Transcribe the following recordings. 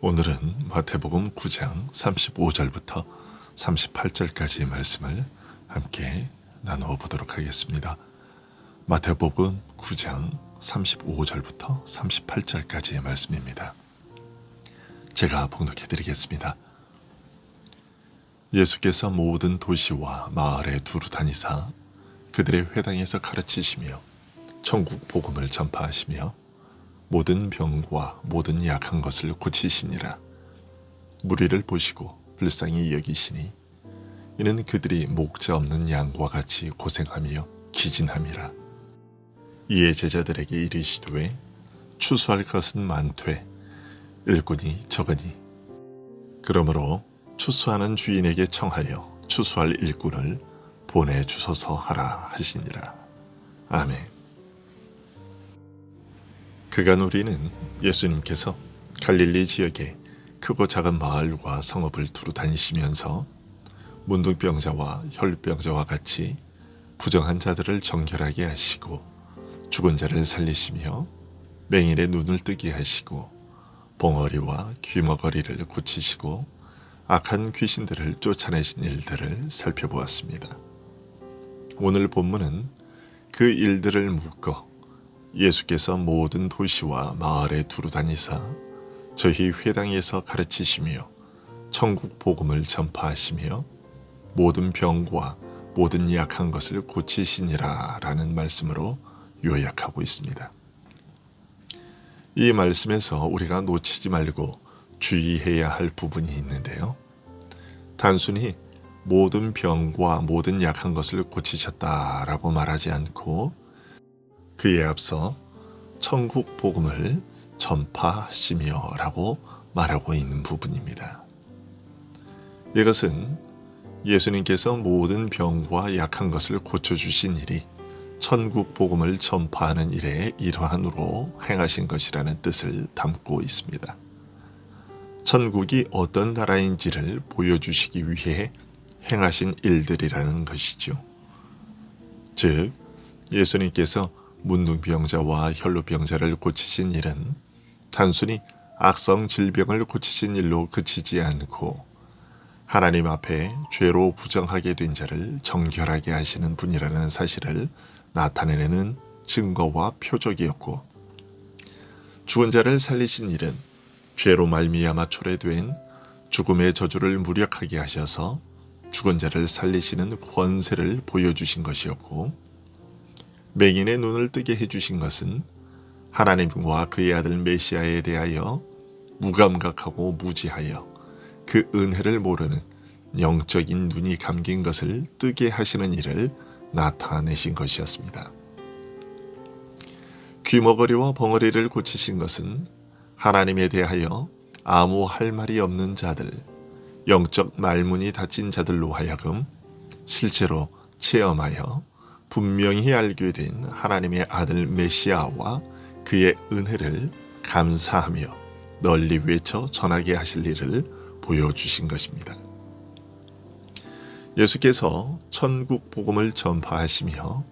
오늘은 마태복음 9장 35절부터 38절까지의 말씀을 함께 나누어 보도록 하겠습니다. 마태복음 9장 35절부터 38절까지의 말씀입니다. 제가 봉독해 드리겠습니다. 예수께서 모든 도시와 마을에 두루 다니사 그들의 회당에서 가르치시며 천국 복음을 전파하시며 모든 병과 모든 약한 것을 고치시니라. 무리를 보시고 불쌍히 여기시니 이는 그들이 목자 없는 양과 같이 고생하며 기진함이라. 이에 제자들에게 이르시되 추수할 것은 많되 일꾼이 적으니 그러므로 추수하는 주인에게 청하여 추수할 일꾼을 보내주소서 하라 하시니라. 아멘. 그간 우리는 예수님께서 갈릴리 지역의 크고 작은 마을과 성읍을 두루 다니시면서 문둥병자와 혈병자와 같이 부정한 자들을 정결하게 하시고 죽은 자를 살리시며 맹인의 눈을 뜨게 하시고 벙어리와 귀머거리를 고치시고 악한 귀신들을 쫓아내신 일들을 살펴보았습니다. 오늘 본문은 그 일들을 묶어 예수께서 모든 도시와 마을에 두루 다니사 저희 회당에서 가르치시며 천국 복음을 전파하시며 모든 병과 모든 약한 것을 고치시니라 라는 말씀으로 요약하고 있습니다. 이 말씀에서 우리가 놓치지 말고 주의해야 할 부분이 있는데요. 단순히 모든 병과 모든 약한 것을 고치셨다라고 말하지 않고 그에 앞서 천국 복음을 전파하시며 라고 말하고 있는 부분입니다. 이것은 예수님께서 모든 병과 약한 것을 고쳐주신 일이 천국 복음을 전파하는 일의 일환으로 행하신 것이라는 뜻을 담고 있습니다. 천국이 어떤 나라인지를 보여주시기 위해 행하신 일들이라는 것이죠. 즉, 예수님께서 문둥병자와 혈루병자를 고치신 일은 단순히 악성 질병을 고치신 일로 그치지 않고 하나님 앞에 죄로 부정하게 된 자를 정결하게 하시는 분이라는 사실을 나타내는 증거와 표적이었고, 죽은 자를 살리신 일은 죄로 말미암아 초래된 죽음의 저주를 무력하게 하셔서 죽은 자를 살리시는 권세를 보여주신 것이었고, 맹인의 눈을 뜨게 해주신 것은 하나님과 그의 아들 메시아에 대하여 무감각하고 무지하여 그 은혜를 모르는 영적인 눈이 감긴 것을 뜨게 하시는 일을 나타내신 것이었습니다. 귀머거리와 벙어리를 고치신 것은 하나님에 대하여 아무 할 말이 없는 자들, 영적 말문이 닫힌 자들로 하여금 실제로 체험하여 분명히 알게 된 하나님의 아들 메시아와 그의 은혜를 감사하며 널리 외쳐 전하게 하실 일을 보여주신 것입니다. 예수께서 천국 복음을 전파하시며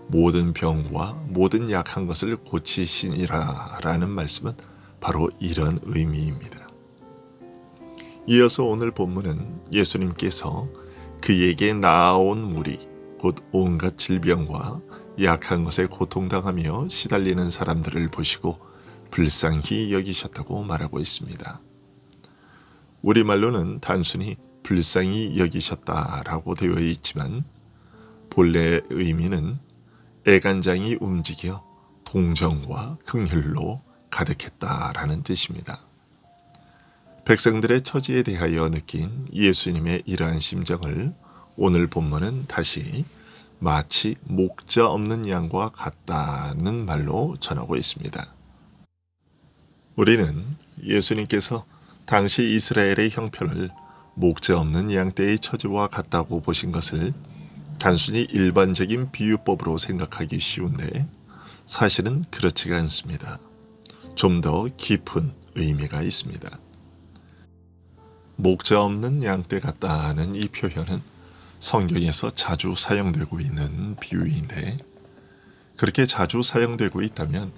모든 병과 모든 약한 것을 고치시니라 라는 말씀은 바로 이런 의미입니다. 이어서 오늘 본문은 예수님께서 그에게 나아온 무리 곧 온갖 질병과 약한 것에 고통당하며 시달리는 사람들을 보시고 불쌍히 여기셨다고 말하고 있습니다. 우리말로는 단순히 불쌍히 여기셨다라고 되어 있지만 본래 의미는 애간장이 움직여 동정과 긍휼로 가득했다라는 뜻입니다. 백성들의 처지에 대하여 느낀 예수님의 이러한 심정을 오늘 본문은 다시 마치 목자 없는 양과 같다는 말로 전하고 있습니다. 우리는 예수님께서 당시 이스라엘의 형편을 목자 없는 양떼의 처지와 같다고 보신 것을 단순히 일반적인 비유법으로 생각하기 쉬운데 사실은 그렇지가 않습니다. 좀 더 깊은 의미가 있습니다. 목자 없는 양떼 같다는 이 표현은 성경에서 자주 사용되고 있는 비유인데 그렇게 자주 사용되고 있다면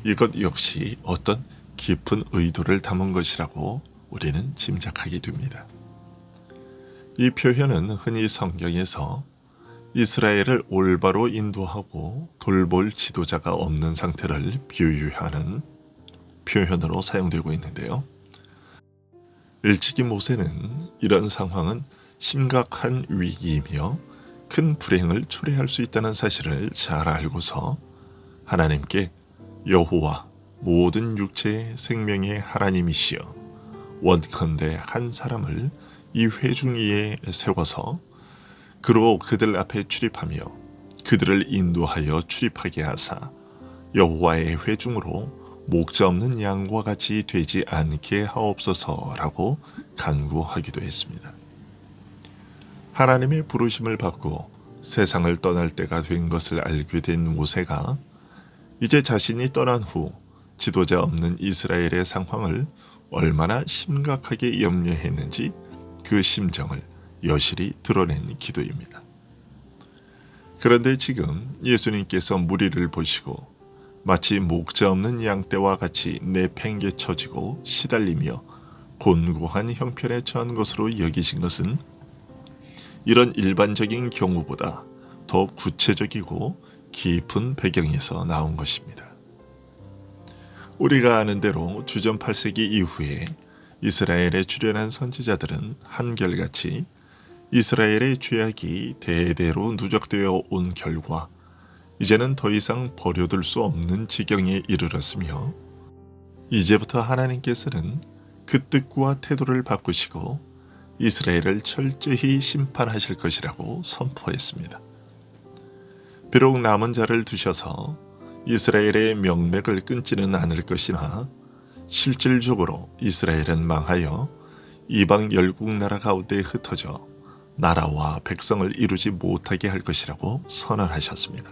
이것 역시 어떤 깊은 의도를 담은 것이라고 우리는 짐작하게 됩니다. 이 표현은 흔히 성경에서 이스라엘을 올바로 인도하고 돌볼 지도자가 없는 상태를 비유하는 표현으로 사용되고 있는데요. 일찍이 모세는 이런 상황은 심각한 위기이며 큰 불행을 초래할 수 있다는 사실을 잘 알고서 하나님께 여호와 모든 육체의 생명의 하나님이시여 원컨대 한 사람을 이 회중 위에 세워서 그로 그들 앞에 출입하며 그들을 인도하여 출입하게 하사 여호와의 회중으로 목자 없는 양과 같이 되지 않게 하옵소서라고 간구하기도 했습니다. 하나님의 부르심을 받고 세상을 떠날 때가 된 것을 알게 된 모세가 이제 자신이 떠난 후 지도자 없는 이스라엘의 상황을 얼마나 심각하게 염려했는지 그 심정을 여실히 드러낸 기도입니다. 그런데 지금 예수님께서 무리를 보시고 마치 목자 없는 양떼와 같이 내팽개쳐지고 시달리며 곤고한 형편에 처한 것으로 여기신 것은 이런 일반적인 경우보다 더 구체적이고 깊은 배경에서 나온 것입니다. 우리가 아는 대로 주전 8세기 이후에 이스라엘에 출현한 선지자들은 한결같이 이스라엘의 죄악이 대대로 누적되어 온 결과 이제는 더 이상 버려둘 수 없는 지경에 이르렀으며 이제부터 하나님께서는 그 뜻과 태도를 바꾸시고 이스라엘을 철저히 심판하실 것이라고 선포했습니다. 비록 남은 자를 두셔서 이스라엘의 명맥을 끊지는 않을 것이나 실질적으로 이스라엘은 망하여 이방 열국 나라 가운데 흩어져 나라와 백성을 이루지 못하게 할 것이라고 선언하셨습니다.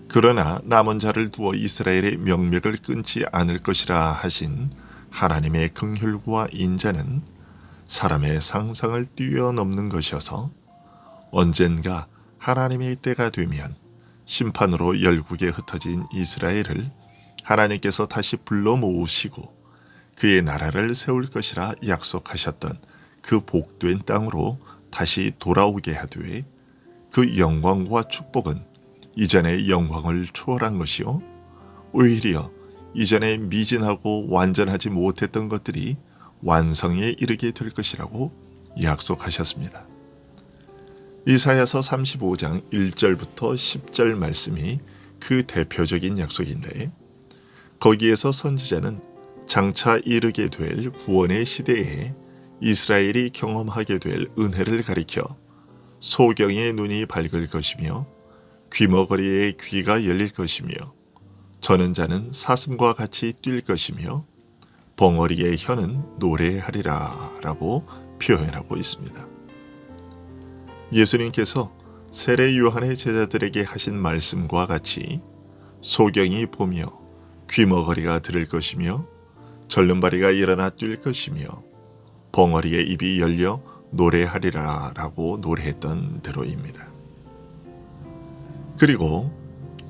그러나 남은 자를 두어 이스라엘의 명맥을 끊지 않을 것이라 하신 하나님의 긍휼과 인자는 사람의 상상을 뛰어넘는 것이어서 언젠가 하나님의 때가 되면 심판으로 열국에 흩어진 이스라엘을 하나님께서 다시 불러 모으시고 그의 나라를 세울 것이라 약속하셨던 그 복된 땅으로 다시 돌아오게 하되 그 영광과 축복은 이전의 영광을 초월한 것이요 오히려 이전에 미진하고 완전하지 못했던 것들이 완성에 이르게 될 것이라고 약속하셨습니다. 이사야서 35장 1절부터 10절 말씀이 그 대표적인 약속인데 거기에서 선지자는 장차 이르게 될 구원의 시대에 이스라엘이 경험하게 될 은혜를 가리켜 소경의 눈이 밝을 것이며 귀머거리의 귀가 열릴 것이며 저는 자는 사슴과 같이 뛸 것이며 벙어리의 혀는 노래하리라 라고 표현하고 있습니다. 예수님께서 세례 요한의 제자들에게 하신 말씀과 같이 소경이 보며 귀머거리가 들을 것이며 절름발이가 일어나 뛸 것이며 벙어리의 입이 열려 노래하리라 라고 노래했던 대로입니다. 그리고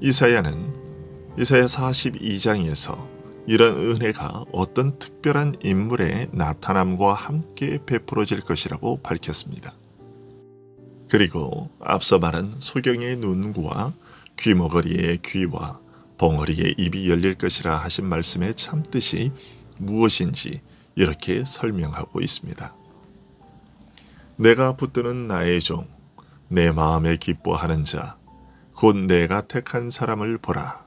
이사야는 이사야 42장에서 이런 은혜가 어떤 특별한 인물의 나타남과 함께 베풀어질 것이라고 밝혔습니다. 그리고 앞서 말한 소경의 눈과 귀머거리의 귀와 벙어리의 입이 열릴 것이라 하신 말씀의 참뜻이 무엇인지 이렇게 설명하고 있습니다. 내가 붙드는 나의 종, 내 마음에 기뻐하는 자, 곧 내가 택한 사람을 보라.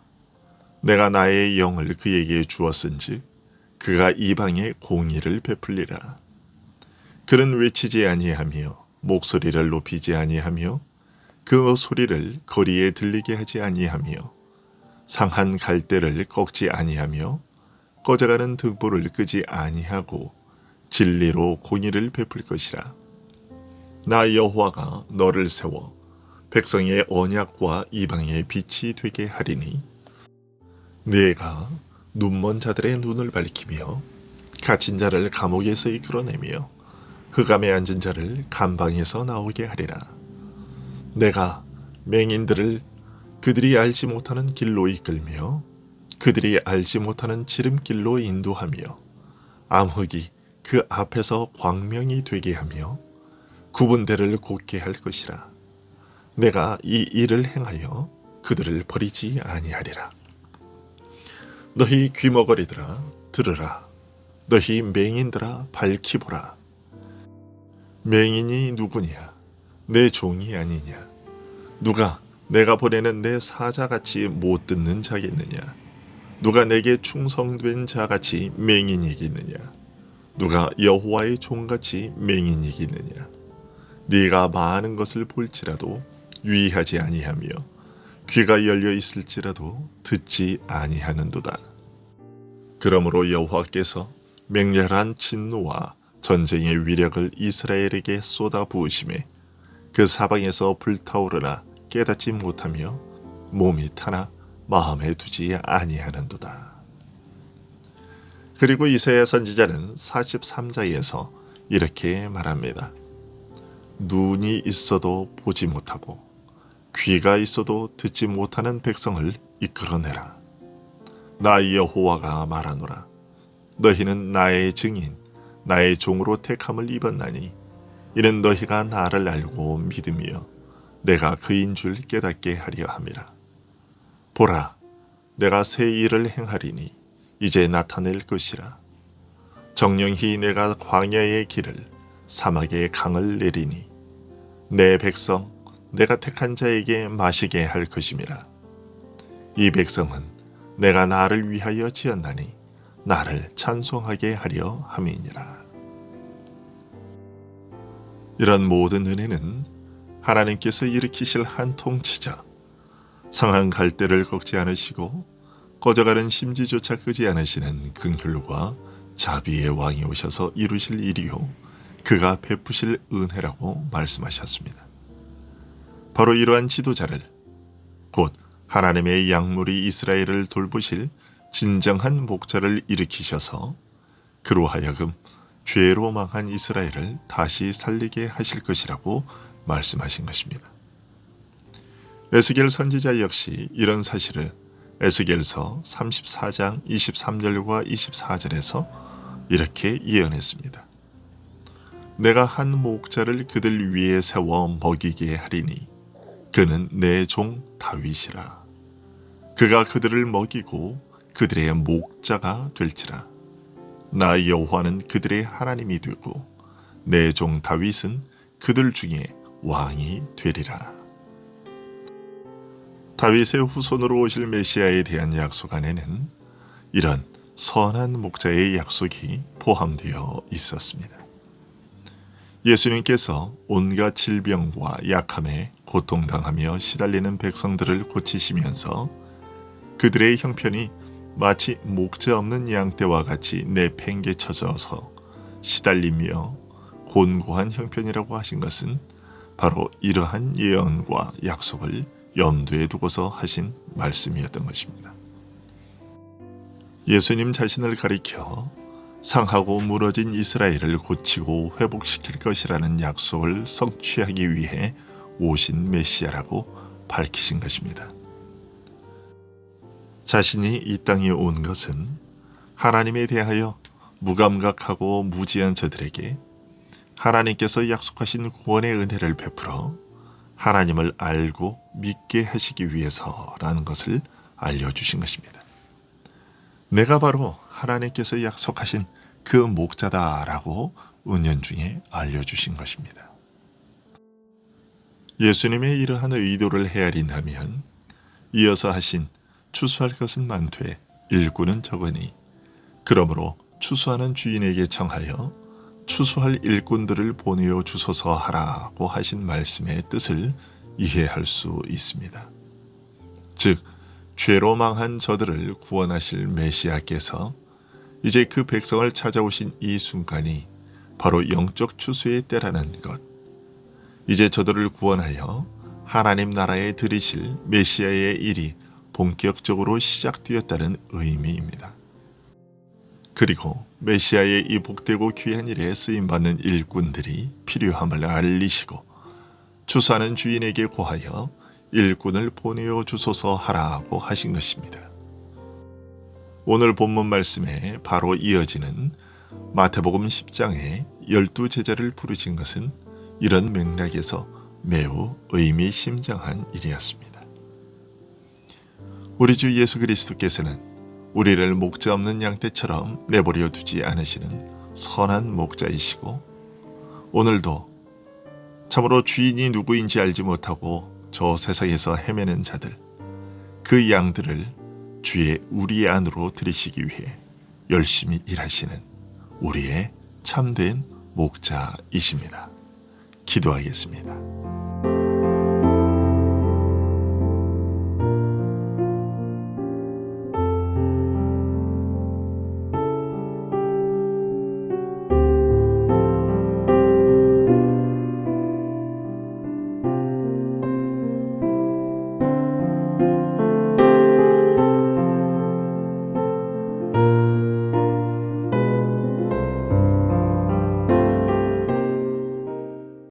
내가 나의 영을 그에게 주었은즉 그가 이방에 공의를 베풀리라. 그는 외치지 아니하며 목소리를 높이지 아니하며 그 소리를 거리에 들리게 하지 아니하며 상한 갈대를 꺾지 아니하며 꺼져가는 등불을 끄지 아니하고 진리로 공의를 베풀 것이라. 나 여호와가 너를 세워 백성의 언약과 이방의 빛이 되게 하리니 네가 눈먼 자들의 눈을 밝히며 갇힌 자를 감옥에서 이끌어내며 흑암에 앉은 자를 감방에서 나오게 하리라. 내가 맹인들을 그들이 알지 못하는 길로 이끌며 그들이 알지 못하는 지름길로 인도하며 암흑이 그 앞에서 광명이 되게 하며 구분대를 곧게 할 것이라. 내가 이 일을 행하여 그들을 버리지 아니하리라. 너희 귀머거리들아 들으라. 너희 맹인들아 밝히 보라. 맹인이 누구냐? 내 종이 아니냐? 누가 내가 보내는 내 사자같이 못 듣는 자겠느냐? 누가 내게 충성된 자같이 맹인이겠느냐? 누가 여호와의 종같이 맹인이겠느냐? 네가 많은 것을 볼지라도 유의하지 아니하며 귀가 열려 있을지라도 듣지 아니하는도다. 그러므로 여호와께서 맹렬한 진노와 전쟁의 위력을 이스라엘에게 쏟아 부으심에 그 사방에서 불타오르나 깨닫지 못하며 몸이 타나 마음에 두지 아니하는도다. 그리고 이사야 선지자는 43장에서 이렇게 말합니다. 눈이 있어도 보지 못하고 귀가 있어도 듣지 못하는 백성을 이끌어내라. 나 여호와가 말하노라. 너희는 나의 증인, 나의 종으로 택함을 입었나니 이는 너희가 나를 알고 믿으며 내가 그인 줄 깨닫게 하려 함이라. 보라, 내가 새 일을 행하리니 이제 나타낼 것이라. 정령히 내가 광야의 길을 사막의 강을 내리니 내 백성 내가 택한 자에게 마시게 할 것임이라. 이 백성은 내가 나를 위하여 지었나니 나를 찬송하게 하려 함이니라. 이런 모든 은혜는 하나님께서 일으키실 한 통치자, 상한 갈대를 꺾지 않으시고 꺼져가는 심지조차 끄지 않으시는 긍휼과 자비의 왕이 오셔서 이루실 일이요 그가 베푸실 은혜라고 말씀하셨습니다. 바로 이러한 지도자를, 곧 하나님의 양물이 이스라엘을 돌보실 진정한 목자를 일으키셔서 그로 하여금 죄로 망한 이스라엘을 다시 살리게 하실 것이라고 말씀하신 것입니다. 에스겔 선지자 역시 이런 사실을 에스겔서 34장 23절과 24절에서 이렇게 예언했습니다. 내가 한 목자를 그들 위에 세워 먹이게 하리니 그는 내 종 다윗이라. 그가 그들을 먹이고 그들의 목자가 될지라. 나 여호와는 그들의 하나님이 되고 내 종 다윗은 그들 중에 왕이 되리라. 다윗의 후손으로 오실 메시아에 대한 약속 안에는 이런 선한 목자의 약속이 포함되어 있었습니다. 예수님께서 온갖 질병과 약함에 고통당하며 시달리는 백성들을 고치시면서 그들의 형편이 마치 목자 없는 양떼와 같이 내팽개쳐져서 시달리며 곤고한 형편이라고 하신 것은 바로 이러한 예언과 약속을 염두에 두고서 하신 말씀이었던 것입니다. 예수님 자신을 가리켜 상하고 무너진 이스라엘을 고치고 회복시킬 것이라는 약속을 성취하기 위해 오신 메시아라고 밝히신 것입니다. 자신이 이 땅에 온 것은 하나님에 대하여 무감각하고 무지한 저들에게 하나님께서 약속하신 구원의 은혜를 베풀어 하나님을 알고 믿게 하시기 위해서라는 것을 알려주신 것입니다. 내가 바로 하나님께서 약속하신 그 목자다라고 은연중에 알려주신 것입니다. 예수님의 이러한 의도를 헤아린다면 이어서 하신 추수할 것은 많되 일꾼은 적으니 그러므로 추수하는 주인에게 청하여 추수할 일꾼들을 보내어 주소서 하라고 하신 말씀의 뜻을 이해할 수 있습니다. 즉 죄로 망한 저들을 구원하실 메시아께서 이제 그 백성을 찾아오신 이 순간이 바로 영적 추수의 때라는 것, 이제 저들을 구원하여 하나님 나라에 들이실 메시아의 일이 본격적으로 시작되었다는 의미입니다. 그리고 메시아의 이 복되고 귀한 일에 쓰임받는 일꾼들이 필요함을 알리시고 추수하는 주인에게 고하여 일꾼을 보내어 주소서 하라고 하신 것입니다. 오늘 본문 말씀에 바로 이어지는 마태복음 10장에 12제자를 부르신 것은 이런 맥락에서 매우 의미심장한 일이었습니다. 우리 주 예수 그리스도께서는 우리를 목자 없는 양떼처럼 내버려 두지 않으시는 선한 목자이시고, 오늘도 참으로 주인이 누구인지 알지 못하고 저 세상에서 헤매는 자들, 그 양들을 주의 우리 안으로 들이시기 위해 열심히 일하시는 우리의 참된 목자이십니다. 기도하겠습니다.